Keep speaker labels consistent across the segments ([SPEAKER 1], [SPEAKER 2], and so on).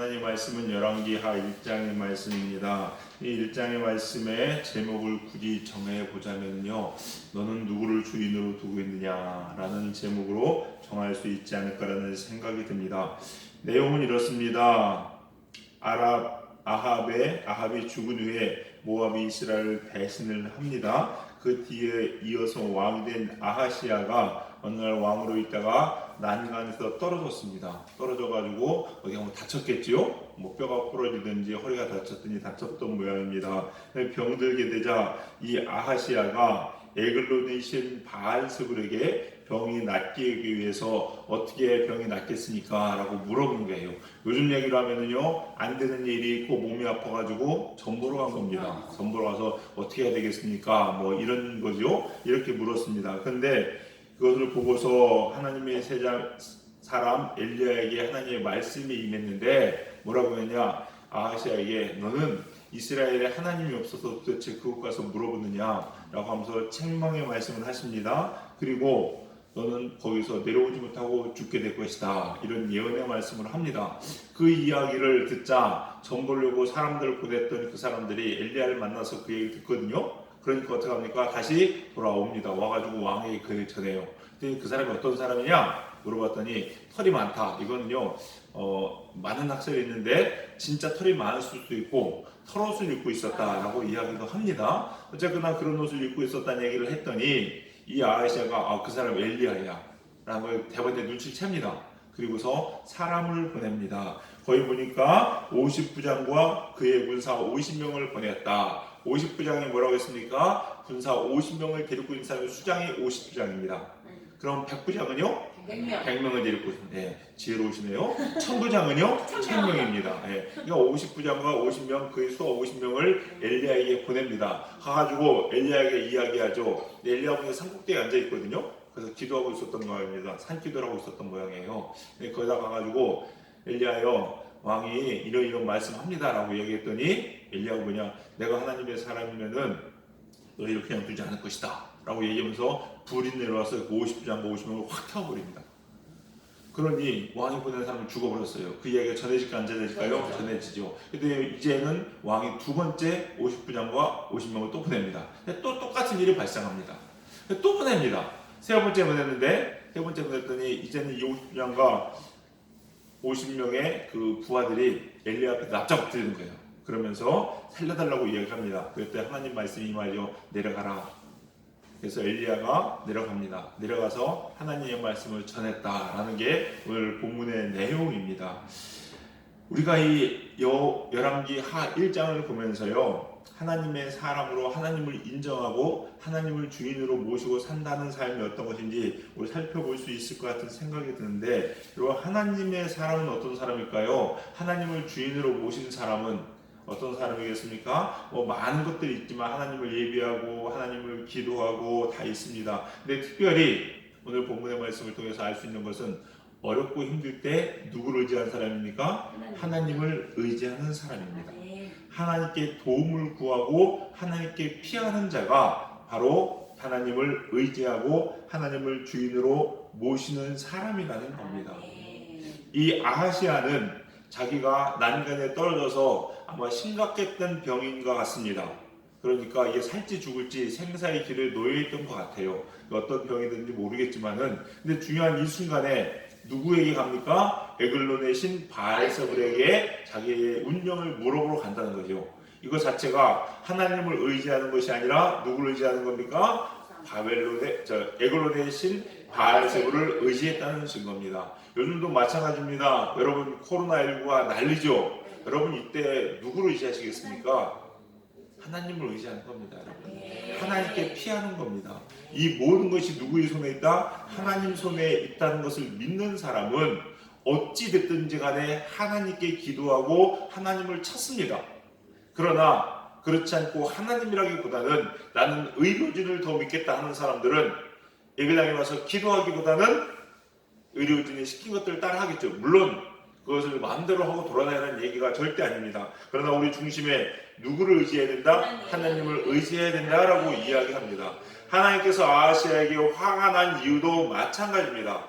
[SPEAKER 1] 하나님 말씀은 열왕기하 1장의 말씀입니다. 이 1장의 말씀의 제목을 굳이 정해보자면요, 너는 누구를 주인으로 두고 있느냐라는 제목으로 정할 수 있지 않을까라는 생각이 듭니다. 내용은 이렇습니다. 아합이 죽은 후에 모압이 이스라엘을 배신을 합니다. 그 뒤에 이어서 왕이 된 아하시야가 어느 날 왕으로 있다가 난간에서 떨어졌습니다. 떨어져가지고 어디 한번 다쳤겠지요? 뭐 뼈가 부러지든지 허리가 다쳤더니 다쳤던 모양입니다. 병들게 되자 이 아하시야가 에글론의 신 바알스불에게 병이 낫게 하기 위해서 어떻게 병이 낫겠습니까? 라고 물어보는 거예요. 요즘 얘기로 하면은요, 안 되는 일이 있고 몸이 아파가지고 전보러 간 겁니다. 전보러 가서 어떻게 해야 되겠습니까? 뭐 이런 거죠. 이렇게 물었습니다. 근데 그것을 보고서 하나님의 사람 엘리야에게 하나님의 말씀이 임했는데 뭐라고 했냐? 아하시야에게 너는 이스라엘에 하나님이 없어서 도대체 그곳 가서 물어보느냐? 라고 하면서 책망의 말씀을 하십니다. 그리고 너는 거기서 내려오지 못하고 죽게 될 것이다. 이런 예언의 말씀을 합니다. 그 이야기를 듣자 전 보려고 사람들을 보냈던 그 사람들이 엘리야를 만나서 그 얘기를 듣거든요. 그러니까 어떻게 합니까? 다시 돌아옵니다. 와가지고 왕에게 그를 전해요. 그 사람이 어떤 사람이냐? 물어봤더니 털이 많다. 이거는요, 많은 학설이 있는데 진짜 털이 많을 수도 있고 털옷을 입고 있었다라고 이야기도 합니다. 어쨌거나 그런 옷을 입고 있었다는 얘기를 했더니 이 아하시야가 그 사람 엘리야야 라는 걸 대번에 눈치를 챕니다. 그리고서 사람을 보냅니다. 거기 보니까 50부장과 그의 군사 50명을 보냈다. 50부장이 뭐라고 했습니까? 군사 50명을 데리고 있는 사람의 수장이 50부장입니다. 그럼 100부장은요? 100명을 데리고 있습니다. 지혜로우시네요. 1000부장은요? 1000명입니다. 그러니까 50부장과 50명, 그의 수하 50명을 엘리야에게 보냅니다. 가가지고 엘리야에게 이야기하죠. 엘리야가 산꼭대기에 앉아있거든요. 그래서 기도하고 있었던 모양입니다. 산기도를 하고 있었던 모양이에요. 거기다 가가지고 엘리야여, 왕이 이런 말씀합니다 라고 얘기했더니 엘리야가 뭐냐, 내가 하나님의 사람이면은 너희를 그냥 두지 않을 것이다 라고 얘기하면서 불이 내려와서 그 50부장과 50명을 확 태워버립니다. 그러니 왕이 보낸 사람은 죽어버렸어요. 그 이야기가 전해질까 안 전해질까요? 전해지죠. 근데 이제는 왕이 두 번째 50부장과 50명을 또 보냅니다. 또 똑같은 일이 발생합니다. 또 보냅니다. 세 번째 보냈는데, 세 번째 보냈더니 이제는 이 50부장과 50명의 그 부하들이 엘리야 앞에 납작 엎드리는 거예요. 그러면서 살려달라고 이야기합니다. 그때 하나님 말씀이 임하여 내려가라. 그래서 엘리야가 내려갑니다. 내려가서 하나님의 말씀을 전했다라는 게 오늘 본문의 내용입니다. 우리가 이 열왕기하 1장을 보면서요, 하나님의 사람으로 하나님을 인정하고 하나님을 주인으로 모시고 산다는 삶이 어떤 것인지 우리 살펴볼 수 있을 것 같은 생각이 드는데, 여러분, 하나님의 사람은 어떤 사람일까요? 하나님을 주인으로 모신 사람은 어떤 사람이겠습니까? 많은 것들이 있지만 하나님을 예비하고 하나님을 기도하고 다 있습니다. 근데 특별히 오늘 본문의 말씀을 통해서 알 수 있는 것은 어렵고 힘들 때 누구를 의지하는 사람입니까? 하나님을 의지하는 사람입니다. 하나님께 도움을 구하고 하나님께 피하는 자가 바로 하나님을 의지하고 하나님을 주인으로 모시는 사람이라는 겁니다. 이 아하시야는 자기가 난간에 떨어져서 아마 심각했던 병인 것 같습니다. 그러니까 이게 살지 죽을지 생사의 길에 놓여있던 것 같아요. 어떤 병이든지 모르겠지만은, 근데 중요한 이 순간에 누구에게 갑니까? 에글론의 신 바알세불에게 자기의 운명을 물어보러 간다는 거죠. 이거 자체가 하나님을 의지하는 것이 아니라 누구를 의지하는 겁니까? 에글론의 신 바알세불을 의지했다는 증거입니다. 요즘도 마찬가지입니다. 여러분, 코로나19가 난리죠. 여러분, 이때 누구를 의지하시겠습니까? 하나님을 의지하는 겁니다. 여러분, 하나님께 피하는 겁니다. 이 모든 것이 누구의 손에 있다? 하나님 손에 있다는 것을 믿는 사람은 어찌 됐든지 간에 하나님께 기도하고 하나님을 찾습니다. 그러나 그렇지 않고 하나님이라기보다는 나는 의료진을 더 믿겠다 하는 사람들은 예배당에 와서 기도하기보다는 의료진이 시킨 것들을 따라 하겠죠. 물론 그것을 마음대로 하고 돌아다니는 얘기가 절대 아닙니다. 그러나 우리 중심에 누구를 의지해야 된다? 하나님을 의지해야 된다라고 이야기합니다. 하나님께서 아하시야에게 화가 난 이유도 마찬가지입니다.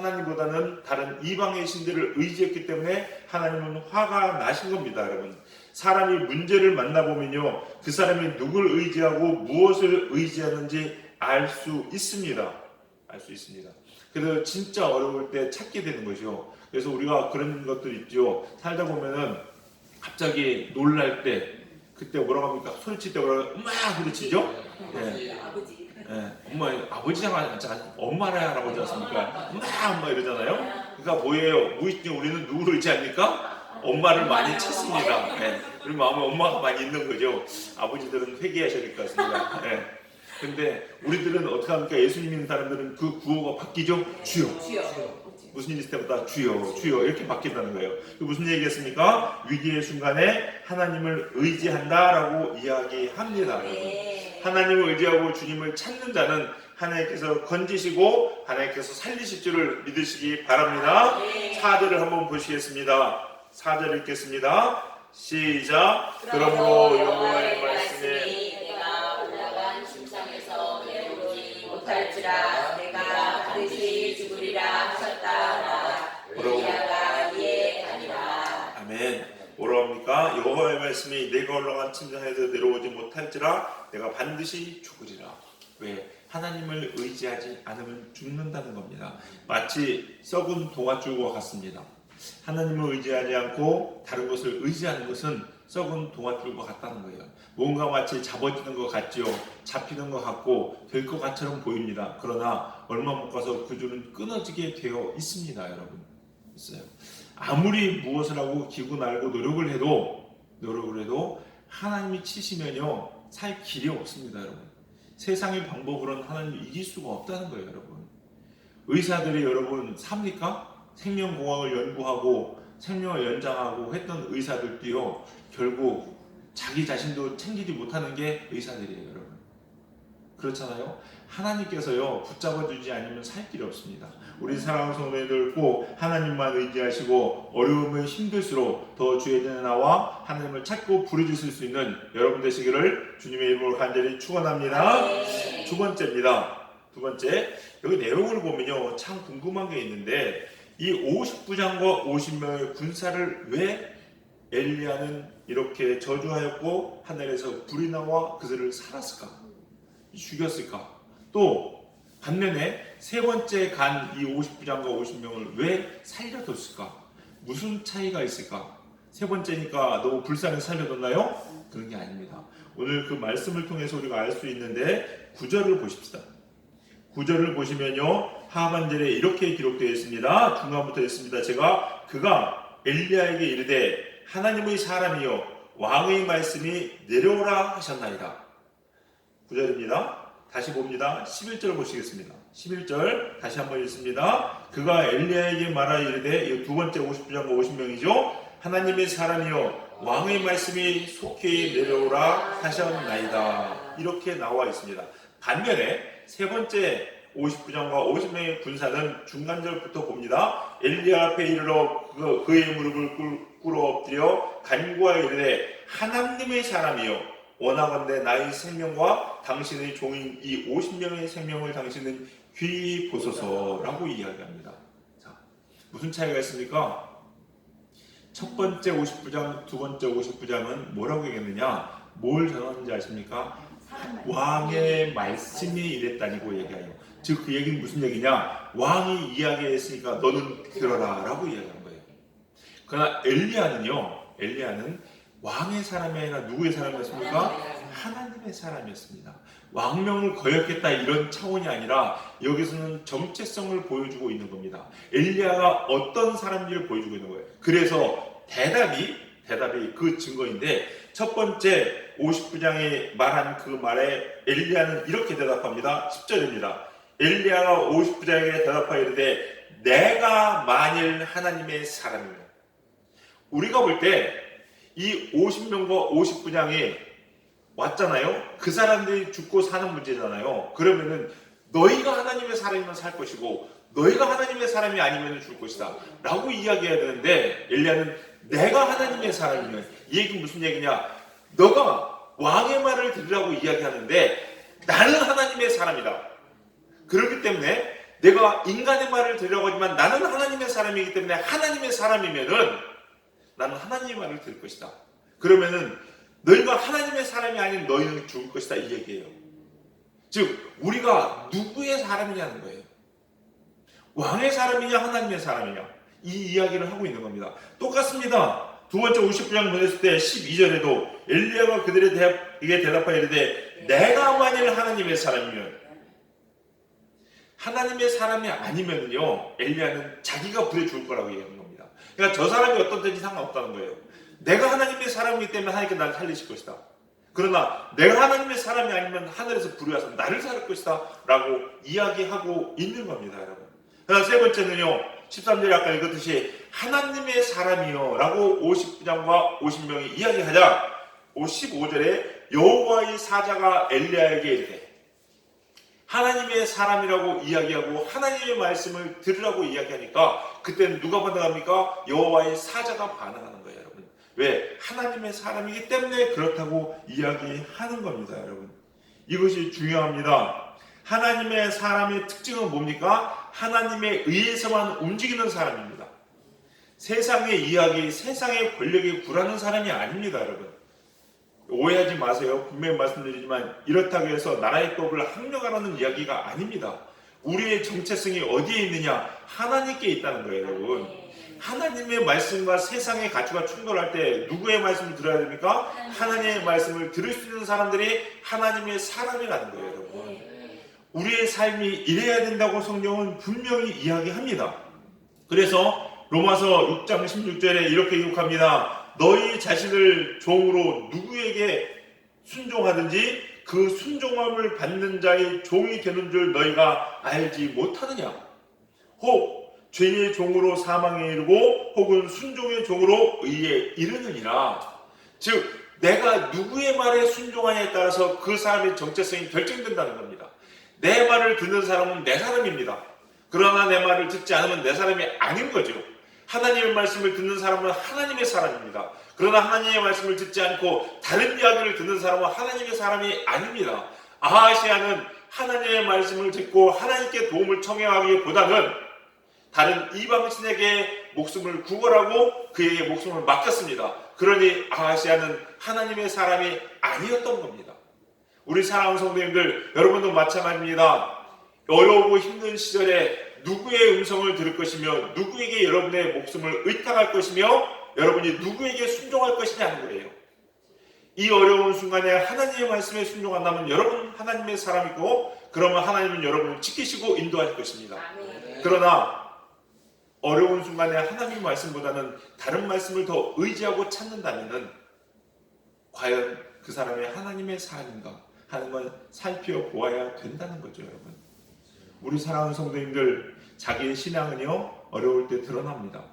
[SPEAKER 1] 하나님보다는 다른 이방의 신들을 의지했기 때문에 하나님은 화가 나신 겁니다, 여러분. 사람이 문제를 만나보면요, 그 사람이 누굴 의지하고 무엇을 의지하는지 알 수 있습니다. 알 수 있습니다. 그래서 진짜 어려울 때 찾게 되는 거죠. 그래서 우리가 그런 것들 있죠. 살다 보면은 갑자기 놀랄 때, 그때 뭐라고 합니까? 소리칠 때 뭐라고 엄마 소리치죠? 예.
[SPEAKER 2] 아버지.
[SPEAKER 1] 예. 엄마, 아버지랑 엄마랑 할아버지 않습니까? 엄마 이러잖아요. 그러니까 뭐예요? 무의식적으로 우리는 누구를 의지합니까? 엄마를 많이 찾습니다. 예. 우리 마음에 엄마가 많이 있는 거죠. 아버지들은 회개하셔야 될 것 같습니다. 예. 근데 우리들은 어떻게 합니까? 예수님 믿는 사람들은 그 구호가 바뀌죠? 주여.
[SPEAKER 2] 주여.
[SPEAKER 1] 무슨 일이 있을 때보다 주여, 주여 이렇게 바뀐다는 거예요. 무슨 얘기겠습니까? 위기의 순간에 하나님을 의지한다라고 이야기합니다.
[SPEAKER 2] 네.
[SPEAKER 1] 하나님을 의지하고 주님을 찾는 자는 하나님께서 건지시고 하나님께서 살리실 줄을 믿으시기 바랍니다.
[SPEAKER 2] 네.
[SPEAKER 1] 4절을 한번 보시겠습니다. 4절 읽겠습니다. 시작. 그러므로 여호와의 말씀에
[SPEAKER 2] 내가 올라간 침상에서 내려오지 못할지라 내가 반드시 죽으리라 하셨다. 엘리야가 이에 가니라.
[SPEAKER 1] 아멘. 뭐라고 합니까? 여호와의 말씀이 내가 올라간 침상에서 내려오지 못할지라 내가 반드시 죽으리라. 왜? 하나님을 의지하지 않으면 죽는다는 겁니다. 마치 썩은 동아줄과 같습니다. 하나님을 의지하지 않고 다른 것을 의지하는 것은 썩은 동아줄과 같다는 거예요. 뭔가 마치 잡아지는 것 같죠. 잡히는 것 같고 될 것 같처럼 보입니다. 그러나 얼마 못 가서 그 줄은 끊어지게 되어 있습니다. 여러분. 있어요. 아무리 무엇을 하고 기고 날고 노력을 해도 하나님이 치시면요 살 길이 없습니다. 여러분. 세상의 방법으로는 하나님을 이길 수가 없다는 거예요. 여러분. 의사들이 여러분 삽니까? 생명공학을 연구하고 생명을 연장하고 했던 의사들도요 결국 자기 자신도 챙기지 못하는 게 의사들이에요. 여러분. 그렇잖아요. 하나님께서요 붙잡아주지 않으면 살 길이 없습니다. 우리 사랑하는 성도님들 꼭 하나님만 의지하시고 어려움은 힘들수록 더 주의 전에 나와 하나님을 찾고 부르짖을 수 있는 여러분 되시기를 주님의 이름으로 간절히 축원합니다. 두 번째입니다. 두 번째, 여기 내용을 보면요 참 궁금한 게 있는데 이 50부장과 50명의 군사를 왜 엘리야는 이렇게 저주하였고 하늘에서 불이 나와 그들을 살았을까? 죽였을까? 또 반면에 세 번째 간 이 50부장과 50명을 왜 살려뒀을까? 무슨 차이가 있을까? 세 번째니까 너무 불쌍히 살려뒀나요? 그런 게 아닙니다. 오늘 그 말씀을 통해서 우리가 알 수 있는데 9절을 보십시다. 9절을 보시면요 하반절에 이렇게 기록되어 있습니다. 중간부터 있습니다. 그가 엘리야에게 이르되 하나님의 사람이여 왕의 말씀이 내려오라 하셨나이다. 9절입니다. 다시 봅니다. 11절 보시겠습니다. 11절 다시 한번 읽습니다. 그가 엘리야에게 말하 이르되 이 두 번째 50부장과 50명이죠. 하나님의 사람이여 왕의 말씀이 속히 내려오라 하셨나이다. 이렇게 나와 있습니다. 반면에 세 번째 50부장과 50명의 군사는 중간절부터 봅니다. 엘리야 앞에 이르러 그의 무릎을 꿇어 엎드려 간구하여 이르되 하나님의 사람이여 원하건대 나의 생명과 당신의 종인 이 50명의 생명을 당신은 귀히 보소서라고 이야기합니다. 자, 무슨 차이가 있습니까? 첫 번째 50부장, 두 번째 50부장은 뭐라고 얘기했느냐? 뭘 전하는지 아십니까? 왕의 말씀이 이랬다니고 얘기해요. 즉 그 얘기는 무슨 얘기냐? 왕이 이야기했으니까 너는 들어라 라고 이야기한 거예요. 그러나 엘리야는 왕의 사람이 아니라 누구의 사람이었습니까? 하나님의 사람이었습니다. 왕명을 거역했다 이런 차원이 아니라 여기서는 정체성을 보여주고 있는 겁니다. 엘리야가 어떤 사람인지를 보여주고 있는 거예요. 그래서 대답이 그 증거인데 첫 번째 50부장이 말한 그 말에 엘리야는 이렇게 대답합니다. 10절입니다. 엘리야가 50부장에게 대답하여 이르되 내가 만일 하나님의 사람이면 우리가 볼 때 이 50명과 50부장이 왔잖아요. 그 사람들이 죽고 사는 문제잖아요. 그러면은 너희가 하나님의 사람이면 살 것이고 너희가 하나님의 사람이 아니면 죽을 것이다 라고 이야기해야 되는데 엘리야는 내가 하나님의 사람이면 이 얘기는 무슨 얘기냐? 너가 왕의 말을 들으라고 이야기하는데 나는 하나님의 사람이다. 그렇기 때문에 내가 인간의 말을 들으려고 하지만 나는 하나님의 사람이기 때문에 하나님의 사람이면은 나는 하나님의 말을 들을 것이다. 그러면은 너희가 하나님의 사람이 아닌 너희는 죽을 것이다 이 얘기예요. 즉 우리가 누구의 사람이냐는 거예요. 왕의 사람이냐 하나님의 사람이냐 이 이야기를 하고 있는 겁니다. 똑같습니다. 두 번째 50장 보냈을 때 12절에도 엘리야가 그들에게 대답하여 이르되 내가 만일 하나님의 사람이면, 하나님의 사람이 아니면요 엘리야는 자기가 불에 죽을 거라고 얘기하는 겁니다. 그러니까 저 사람이 어떤든지 상관없다는 거예요. 내가 하나님의 사람이기 때문에 하나님께 나를 살리실 것이다. 그러나 내가 하나님의 사람이 아니면 하늘에서 불이 와서 나를 살릴 것이다 라고 이야기하고 있는 겁니다, 여러분. 그다음 세 번째는요 13절에 아까 읽었듯이 하나님의 사람이요 라고 50장과 50명이 이야기하자 15절에 여호와의 사자가 엘리야에게 이르되, 하나님의 사람이라고 이야기하고 하나님의 말씀을 들으라고 이야기하니까 그때는 누가 반응합니까? 여호와의 사자가 반응하는 거예요, 여러분. 왜? 하나님의 사람이기 때문에 그렇다고 이야기하는 겁니다, 여러분. 이것이 중요합니다. 하나님의 사람의 특징은 뭡니까? 하나님에 의해서만 움직이는 사람입니다. 세상의 이야기, 세상의 권력에 굴하는 사람이 아닙니다, 여러분. 오해하지 마세요. 분명히 말씀드리지만 이렇다고 해서 나라의 법을 항명하라는 이야기가 아닙니다. 우리의 정체성이 어디에 있느냐? 하나님께 있다는 거예요, 여러분. 하나님의 말씀과 세상의 가치가 충돌할 때 누구의 말씀을 들어야 됩니까? 하나님의 말씀을 들을 수 있는 사람들이 하나님의 사람이라는 거예요, 여러분. 우리의 삶이 이래야 된다고 성경은 분명히 이야기합니다. 그래서 로마서 6장 16절에 이렇게 기록합니다. 너희 자신을 종으로 누구에게 순종하든지 그 순종함을 받는 자의 종이 되는 줄 너희가 알지 못하느냐? 혹 죄의 종으로 사망에 이르고 혹은 순종의 종으로 의에 이르느니라. 즉 내가 누구의 말에 순종하냐에 따라서 그 사람의 정체성이 결정된다는 겁니다. 내 말을 듣는 사람은 내 사람입니다. 그러나 내 말을 듣지 않으면 내 사람이 아닌 거죠. 하나님의 말씀을 듣는 사람은 하나님의 사람입니다. 그러나 하나님의 말씀을 듣지 않고 다른 이야기를 듣는 사람은 하나님의 사람이 아닙니다. 아하시아는 하나님의 말씀을 듣고 하나님께 도움을 청해하기보다는 다른 이방신에게 목숨을 구걸하고 그에게 목숨을 맡겼습니다. 그러니 아하시아는 하나님의 사람이 아니었던 겁니다. 우리 사랑하는 성도님들, 여러분도 마찬가지입니다. 어려우고 힘든 시절에 누구의 음성을 들을 것이며 누구에게 여러분의 목숨을 의탁할 것이며 여러분이 누구에게 순종할 것이냐는 거예요. 이 어려운 순간에 하나님의 말씀에 순종한다면 여러분 하나님의 사람이고 그러면 하나님은 여러분을 지키시고 인도할 것입니다. 그러나 어려운 순간에 하나님의 말씀보다는 다른 말씀을 더 의지하고 찾는다면 과연 그 사람이 하나님의 사람인가 하는 건 살펴보아야 된다는 거죠, 여러분. 우리 사랑하는 성도님들, 자기의 신앙은요 어려울 때 드러납니다.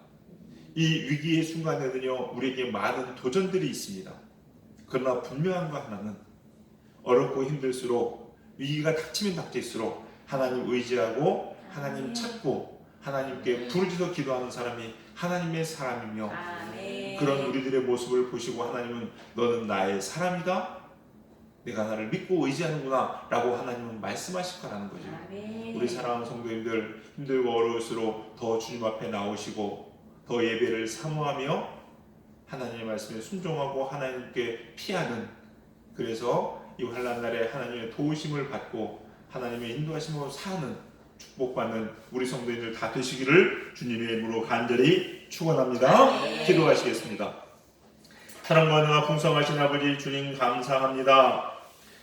[SPEAKER 1] 이 위기의 순간에는요 우리에게 많은 도전들이 있습니다. 그러나 분명한 거 하나는 어렵고 힘들수록 위기가 닥치면 닥칠수록 하나님 의지하고 하나님 찾고 하나님께 부르짖어 기도하는 사람이 하나님의 사람이며 그런 우리들의 모습을 보시고 하나님은 너는 나의 사람이다, 내가 나를 믿고 의지하는구나 라고 하나님은 말씀하실 거라는 거죠. 우리 사랑하는 성도님들, 힘들고 어려울수록 더 주님 앞에 나오시고 더 예배를 사모하며 하나님의 말씀에 순종하고 하나님께 피하는, 그래서 이 환난날에 하나님의 도우심을 받고 하나님의 인도하심으로 사는, 축복받는 우리 성도님들 다 되시기를 주님의 이름으로 간절히 축원합니다. 기도하시겠습니다. 사랑과 은혜가 풍성하신 아버지 주님 감사합니다.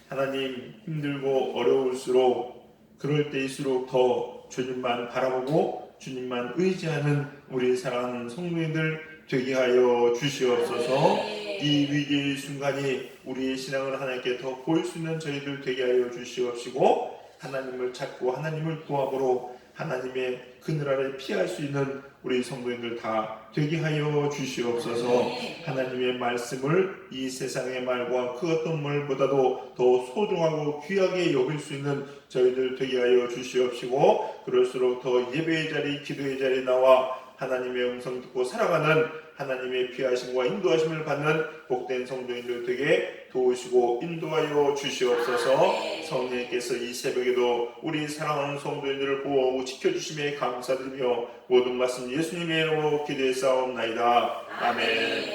[SPEAKER 1] 하나님, 힘들고 어려울수록 그럴 때일수록 더 주님만 바라보고 주님만 의지하는 우리 사랑하는 성도님들 되게 하여 주시옵소서. 이 위기의 순간이 우리의 신앙을 하나님께 더 보일 수 있는 저희들 되게 하여 주시옵시고 하나님을 찾고 하나님을 구함으로 하나님의 그늘 아래 피할 수 있는 우리 성도님들 다 되게 하여 주시옵소서. 하나님의 말씀을 이 세상의 말과 그 어떤 말보다도 더 소중하고 귀하게 여길 수 있는 저희들 되게 하여 주시옵시고 그럴수록 더 예배의 자리, 기도의 자리에 나와 하나님의 음성 듣고 살아가는 하나님의 피하심과 인도하심을 받는 복된 성도인들 되게 도우시고 인도하여 주시옵소서. 성령님께서 이 새벽에도 우리 사랑하는 성도인들을 보호하고 지켜주심에 감사드리며 모든 말씀 예수님의 이름으로 기도했사옵나이다. 아멘.